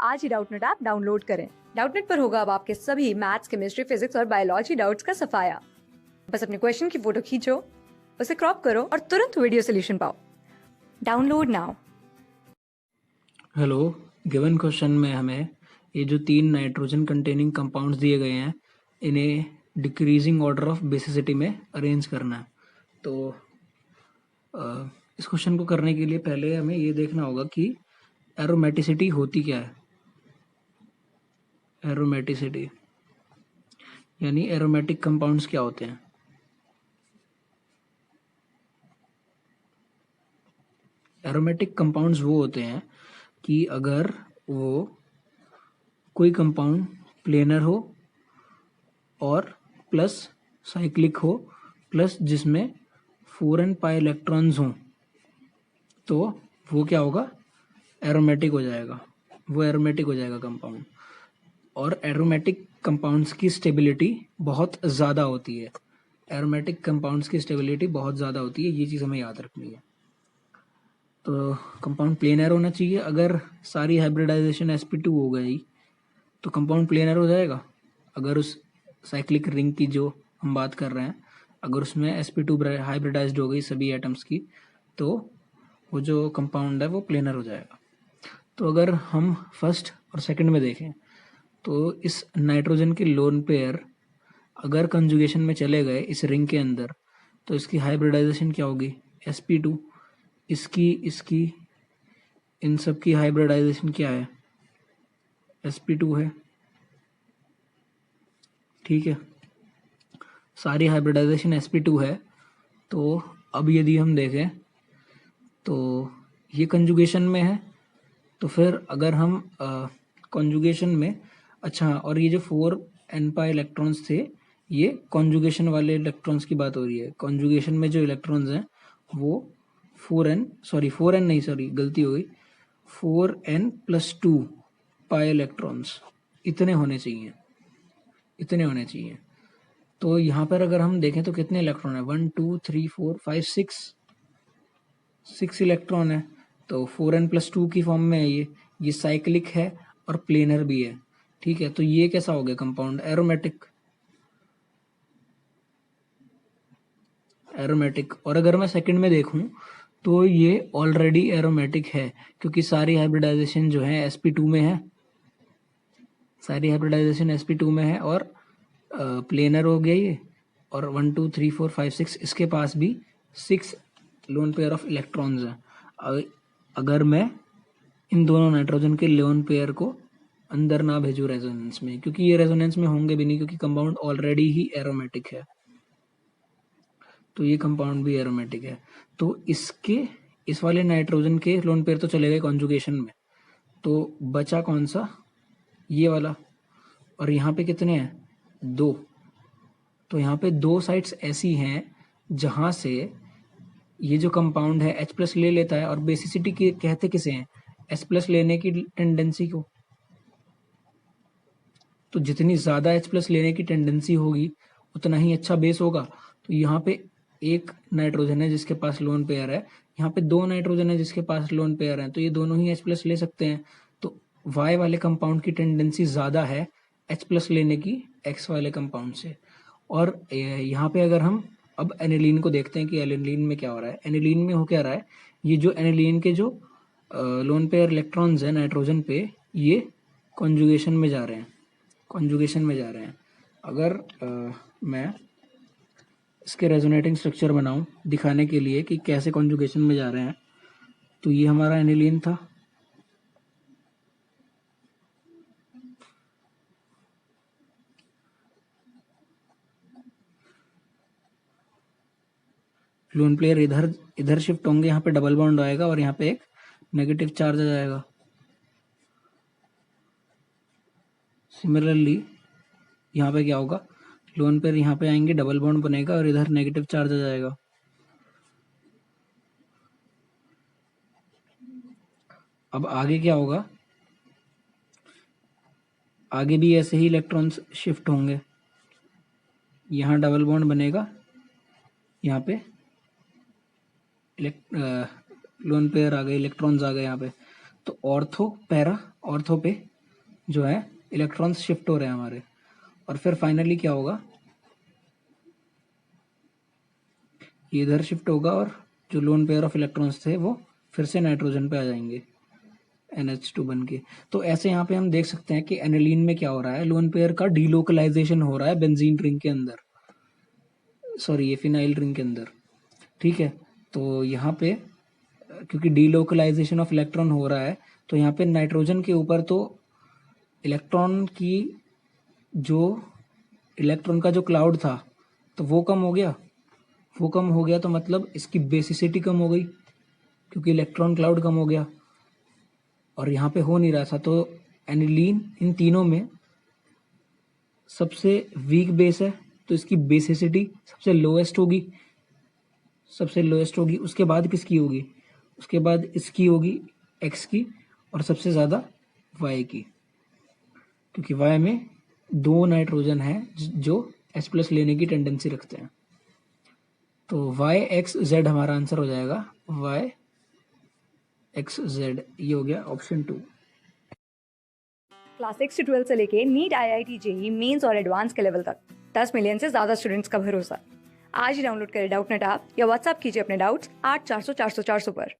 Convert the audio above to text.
आज ही Doubtnut app download करें। Doubtnut पर होगा अब आपके सभी मैथ्स, केमिस्ट्री, फिजिक्स और बायोलॉजी डाउट्स का सफाया। बस अपने क्वेश्चन की फोटो खींचो, उसे क्रॉप करो और तुरंत वीडियो सोल्यूशन पाओ। Download now. Hello, given question में हमें ये जो 3 नाइट्रोजन कंटेनिंग कंपाउंड्स दिए गए हैं, इन्हें डिक्रीजिंग ऑर्डर ऑफ बेसिसिटी में अरेंज करना है। तो इस क्वेश्चन को करने के लिए पहले हमें ये देखना होगा कि एरोमेटिसिटी होती क्या है। एरोमेटिसिटी यानी एरोमेटिक कंपाउंड्स क्या होते हैं। एरोमेटिक कंपाउंड्स वो होते हैं कि अगर वो कोई कंपाउंड प्लेनर हो और प्लस साइक्लिक हो प्लस जिसमें 4n पाई इलेक्ट्रॉन्स हों, तो वो क्या होगा, एरोमेटिक हो जाएगा। वो एरोमेटिक हो जाएगा कंपाउंड। और एरोमेटिक कंपाउंड्स की स्टेबिलिटी बहुत ज़्यादा होती है। एरोमेटिक कंपाउंड्स की स्टेबिलिटी बहुत ज़्यादा होती है, ये चीज़ हमें याद रखनी है। तो कंपाउंड प्लेनर होना चाहिए। अगर सारी हाइब्रिडाइजेशन sp2 हो गई तो कंपाउंड प्लेनर हो जाएगा। अगर उस साइक्लिक रिंग की जो हम बात कर रहे हैं, अगर उसमें sp2 हाइब्रिडाइज्ड हो गई सभी एटम्स की, तो वो जो कंपाउंड है वो प्लेनर हो जाएगा। तो अगर हम फर्स्ट और सेकंड में देखें तो इस नाइट्रोजन के लोन पेयर अगर कंजुगेशन में चले गए इस रिंग के अंदर, तो इसकी हाइब्रिडाइजेशन क्या होगी, sp2। इसकी इन सब की हाइब्रिडाइजेशन क्या है, sp2 है। ठीक है, सारी हाइब्रिडाइजेशन sp2 है। तो अब यदि हम देखें तो ये कंजुगेशन में है, तो फिर अगर हम कॉन्जुगेशन में, अच्छा, और ये जो 4n पाई इलेक्ट्रॉन्स थे, ये कॉन्जुगेशन वाले इलेक्ट्रॉन्स की बात हो रही है। कॉन्जुगेशन में जो इलेक्ट्रॉन्स हैं वो 4n नहीं, सॉरी गलती हो गई, 4n+2 पाई इलेक्ट्रॉन्स इतने होने चाहिए। तो यहाँ पर अगर हम देखें तो कितने इलेक्ट्रॉन है, 1 2 3 4 5 6 इलेक्ट्रॉन है। तो 4n+2 की फॉर्म में है ये साइक्लिक है और प्लेनर भी है। ठीक है, तो ये कैसा हो गया कंपाउंड, एरोमेटिक। और अगर मैं सेकंड में देखूं तो ये ऑलरेडी एरोमेटिक है, क्योंकि सारी हाइब्रिडाइजेशन जो है sp2 में है, और प्लेनर हो गया ये। और 1 2 3 4 5 6 इसके पास भी 6 लोन पेयर ऑफ इलेक्ट्रॉन्स हैं। अगर मैं इन दोनों नाइट्रोजन के लोन पेयर को अंदर ना भेजूं रेजोनेंस में, क्योंकि ये रेजोनेंस में होंगे भी नहीं, क्योंकि कंपाउंड ऑलरेडी ही एरोमेटिक है। तो ये कंपाउंड भी एरोमेटिक है। तो इस वाले नाइट्रोजन के लोन पेयर तो चले गए कॉन्जुगेशन में, तो बचा कौन सा, ये वाला। और यहाँ पे कितने हैं, 2। तो यहाँ पे 2 साइड्स ऐसी हैं जहां से ये जो कंपाउंड है H+ ले लेता है। और बेसिसिटी के कहते किसे हैं, H+ लेने की टेंडेंसी को। तो जितनी ज़्यादा H+ लेने की टेंडेंसी होगी उतना ही अच्छा बेस होगा। तो यहाँ पे एक नाइट्रोजन है जिसके पास लोन पेयर है, यहाँ पे 2 नाइट्रोजन है जिसके पास लोन पेयर है, तो ये दोनों ही H+ ले सकते हैं। तो Y वाले कंपाउंड की टेंडेंसी ज़्यादा है H+ लेने की X वाले कंपाउंड से। और यहाँ पे अगर हम अब एनिलीन को देखते हैं कि एनिलीन में क्या हो रहा है। एनिलीन में हो क्या रहा है, ये जो एनिलीन के जो लोन पेयर इलेक्ट्रॉन्स हैं नाइट्रोजन पे, ये कॉन्जुगेशन में जा रहे हैं। अगर मैं इसके रेजोनेटिंग स्ट्रक्चर बनाऊं दिखाने के लिए कि कैसे कॉन्जुगेशन में जा रहे हैं, तो ये हमारा एनिलीन था। लोन प्लेयर इधर शिफ्ट होंगे, यहाँ पे डबल बॉन्ड आएगा और यहाँ पे एक नेगेटिव चार्ज आ जाएगा। सिमिलरली यहाँ पे क्या होगा, लोन पेयर यहाँ पे आएंगे, डबल बॉन्ड बनेगा और इधर नेगेटिव चार्ज आ जाएगा। अब आगे क्या होगा, आगे भी ऐसे ही इलेक्ट्रॉन्स शिफ्ट होंगे। यहाँ डबल बॉन्ड बनेगा, यहाँ पे लोन पेयर आ गए, इलेक्ट्रॉन्स आ गए यहाँ पे। तो ऑर्थो पे जो है इलेक्ट्रॉन्स शिफ्ट हो रहे हैं हमारे, और फिर फाइनली क्या होगा, ये इधर शिफ्ट होगा और जो लोन पेयर ऑफ इलेक्ट्रॉन्स थे वो फिर से नाइट्रोजन पे आ जाएंगे NH2 बन के। तो ऐसे यहाँ पे हम देख सकते हैं कि एनिलीन में क्या हो रहा है, लोन पेयर का डीलोकलाइजेशन हो रहा है बेंजीन रिंग के अंदर, सॉरी ये फिनाइल रिंग के अंदर, ठीक है। तो यहाँ पे क्योंकि डीलोकलाइजेशन ऑफ इलेक्ट्रॉन हो रहा है, तो यहाँ पे नाइट्रोजन के ऊपर तो इलेक्ट्रॉन की जो इलेक्ट्रॉन का जो क्लाउड था तो वो कम हो गया, वो कम हो गया तो मतलब इसकी बेसिसिटी कम हो गई क्योंकि इलेक्ट्रॉन क्लाउड कम हो गया, और यहाँ पे हो नहीं रहा था। तो एनिलीन इन तीनों में सबसे वीक बेस है, तो इसकी बेसिसिटी सबसे लोएस्ट होगी, सबसे लोएस्ट होगी। उसके बाद किसकी होगी, उसके बाद इसकी होगी एक्स की, और सबसे ज़्यादा वाई की, क्योंकि वाई में 2 नाइट्रोजन हैं जो H+ लेने की टेंडेंसी रखते हैं। तो वाई एक्स जेड हमारा आंसर हो जाएगा, वाई एक्स जेड, ये हो गया ऑप्शन 2। क्लास 6 से 12 से लेके नीट, IIT, JEE मेंस और एडवांस के लेवल तक 10 मिलियन से ज्यादा स्टूडेंट्स का भरोसा। आज ही डाउनलोड करें डाउटनेट ऐप या व्हाट्सएप कीजिए अपने डाउट्स 8400 400 400 पर।